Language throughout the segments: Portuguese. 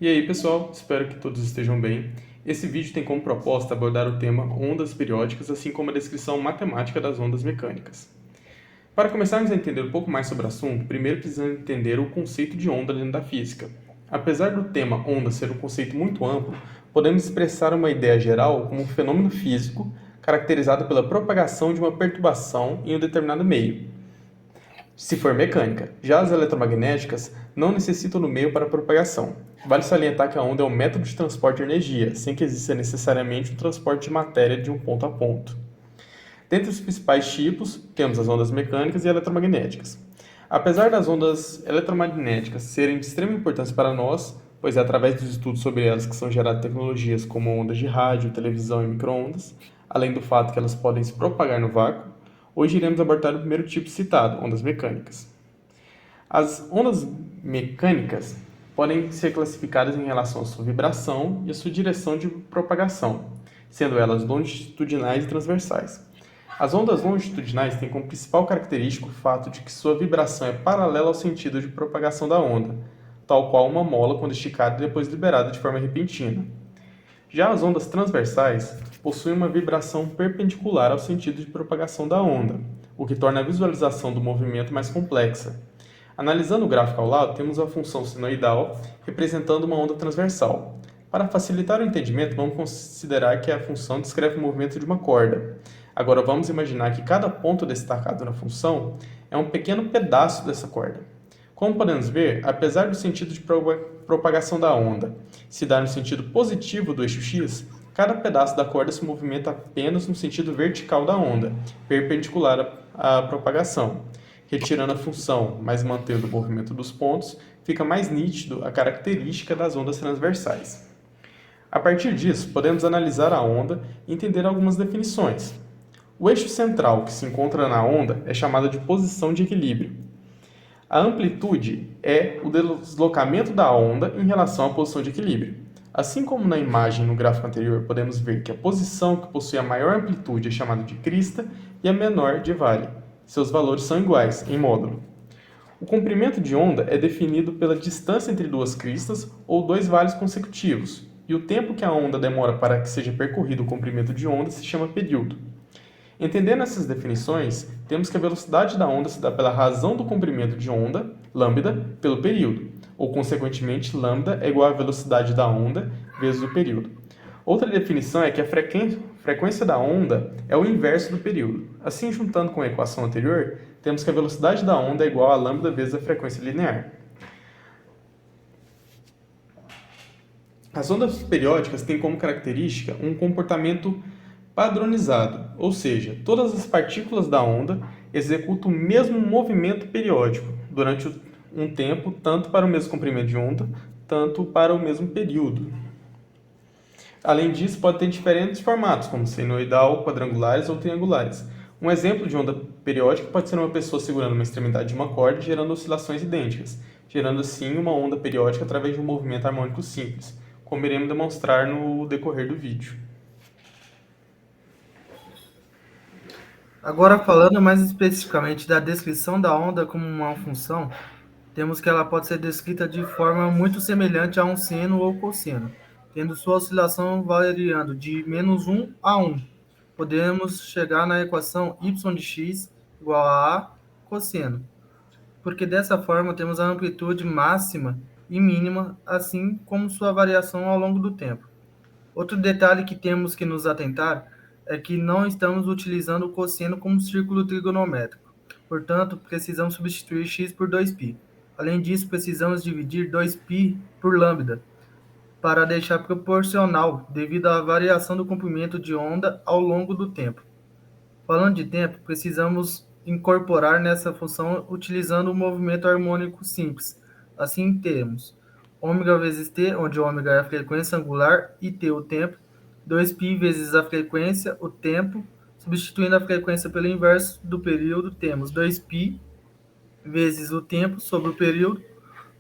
E aí, pessoal, espero que todos estejam bem. Esse vídeo tem como proposta abordar o tema ondas periódicas, assim como a descrição matemática das ondas mecânicas. Para começarmos a entender um pouco mais sobre o assunto, primeiro precisamos entender o conceito de onda dentro da física. Apesar do tema onda ser um conceito muito amplo, podemos expressar uma ideia geral como um fenômeno físico caracterizado pela propagação de uma perturbação em um determinado meio, se for mecânica. Já as eletromagnéticas não necessitam do meio para propagação. Vale salientar que a onda é um método de transporte de energia, sem que exista necessariamente um transporte de matéria de um ponto a ponto. Dentre os principais tipos, temos as ondas mecânicas e eletromagnéticas. Apesar das ondas eletromagnéticas serem de extrema importância para nós, pois é através dos estudos sobre elas que são geradas tecnologias como ondas de rádio, televisão e microondas, além do fato que elas podem se propagar no vácuo, hoje iremos abordar o primeiro tipo citado, ondas mecânicas. As ondas mecânicas podem ser classificadas em relação à sua vibração e à sua direção de propagação, sendo elas longitudinais e transversais. As ondas longitudinais têm como principal característica o fato de que sua vibração é paralela ao sentido de propagação da onda, tal qual uma mola quando esticada e depois liberada de forma repentina. Já as ondas transversais possuem uma vibração perpendicular ao sentido de propagação da onda, o que torna a visualização do movimento mais complexa. Analisando o gráfico ao lado, temos a função senoidal representando uma onda transversal. Para facilitar o entendimento, vamos considerar que a função descreve o movimento de uma corda. Agora vamos imaginar que cada ponto destacado na função é um pequeno pedaço dessa corda. Como podemos ver, apesar do sentido de propagação da onda se dar no sentido positivo do eixo x, cada pedaço da corda se movimenta apenas no sentido vertical da onda, perpendicular à propagação. Retirando a função, mas mantendo o movimento dos pontos, fica mais nítido a característica das ondas transversais. A partir disso, podemos analisar a onda e entender algumas definições. O eixo central que se encontra na onda é chamado de posição de equilíbrio. A amplitude é o deslocamento da onda em relação à posição de equilíbrio. Assim como na imagem no gráfico anterior, podemos ver que a posição que possui a maior amplitude é chamada de crista e a menor de vale. Seus valores são iguais em módulo. O comprimento de onda é definido pela distância entre duas cristas ou dois vales consecutivos, e o tempo que a onda demora para que seja percorrido o comprimento de onda se chama período. Entendendo essas definições, temos que a velocidade da onda se dá pela razão do comprimento de onda, lambda, pelo período, ou consequentemente, lambda é igual à velocidade da onda vezes o período. Outra definição é que a frequência da onda é o inverso do período. Assim, juntando com a equação anterior, temos que a velocidade da onda é igual a lambda vezes a frequência linear. As ondas periódicas têm como característica um comportamento padronizado, ou seja, todas as partículas da onda executam o mesmo movimento periódico durante um tempo, tanto para o mesmo comprimento de onda, tanto para o mesmo período. Além disso, pode ter diferentes formatos, como senoidal, quadrangulares ou triangulares. Um exemplo de onda periódica pode ser uma pessoa segurando uma extremidade de uma corda, gerando oscilações idênticas, gerando assim uma onda periódica através de um movimento harmônico simples, como iremos demonstrar no decorrer do vídeo. Agora, falando mais especificamente da descrição da onda como uma função, temos que ela pode ser descrita de forma muito semelhante a um seno ou cosseno, tendo sua oscilação variando de -1 a 1. Podemos chegar na equação y de x igual a cosseno, porque dessa forma temos a amplitude máxima e mínima, assim como sua variação ao longo do tempo. Outro detalhe que temos que nos atentar é que não estamos utilizando o cosseno como círculo trigonométrico. Portanto, precisamos substituir x por 2π. Além disso, precisamos dividir 2π por lambda, para deixar proporcional devido à variação do comprimento de onda ao longo do tempo. Falando de tempo, precisamos incorporar nessa função utilizando o movimento harmônico simples. Assim temos ômega vezes t, onde ômega é a frequência angular e t o tempo, 2π vezes a frequência, o tempo, substituindo a frequência pelo inverso do período, temos 2π vezes o tempo sobre o período.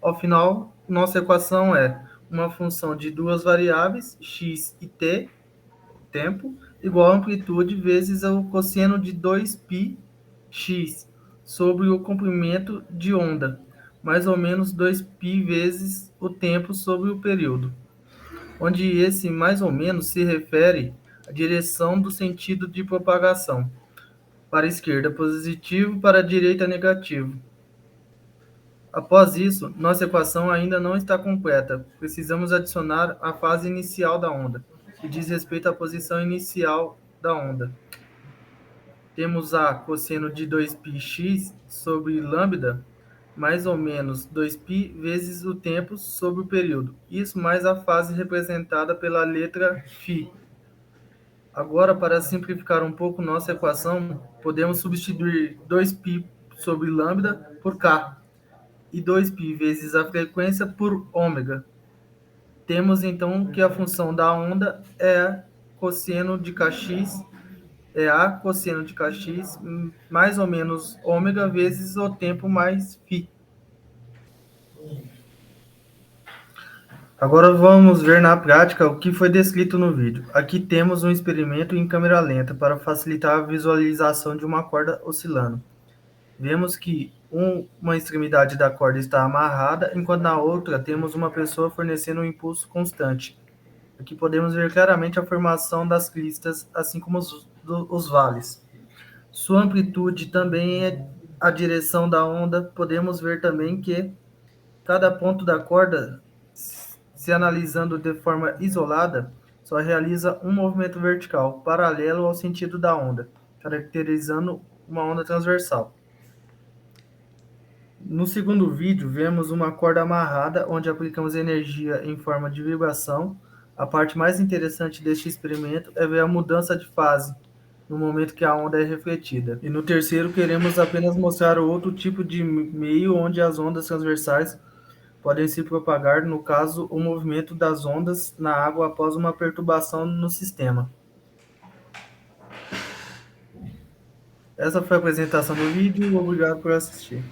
Ao final, nossa equação é uma função de duas variáveis, x e t, tempo, igual a amplitude vezes o cosseno de 2π x sobre o comprimento de onda, mais ou menos 2π vezes o tempo sobre o período, onde esse mais ou menos se refere à direção do sentido de propagação. Para a esquerda positivo, para a direita negativo. Após isso, nossa equação ainda não está completa. Precisamos adicionar a fase inicial da onda, que diz respeito à posição inicial da onda. Temos a cosseno de 2πx sobre lambda, mais ou menos 2π vezes o tempo sobre o período. Isso mais a fase representada pela letra φ. Agora, para simplificar um pouco nossa equação, podemos substituir 2π sobre lambda por k e 2π vezes a frequência por ômega. Temos então que a função da onda é cosseno de kx, cosseno de kx mais ou menos ômega vezes o tempo mais φ. Agora vamos ver na prática o que foi descrito no vídeo. Aqui temos um experimento em câmera lenta para facilitar a visualização de uma corda oscilando. Vemos que uma extremidade da corda está amarrada, enquanto na outra temos uma pessoa fornecendo um impulso constante. Aqui podemos ver claramente a formação das cristas, assim como os vales. Sua amplitude também é a direção da onda. Podemos ver também que cada ponto da corda, se analisando de forma isolada, só realiza um movimento vertical, paralelo ao sentido da onda, caracterizando uma onda transversal. No segundo vídeo, vemos uma corda amarrada, onde aplicamos energia em forma de vibração. A parte mais interessante deste experimento é ver a mudança de fase no momento que a onda é refletida. E no terceiro, queremos apenas mostrar outro tipo de meio onde as ondas transversais podem se propagar, no caso, o movimento das ondas na água após uma perturbação no sistema. Essa foi a apresentação do vídeo. Obrigado por assistir.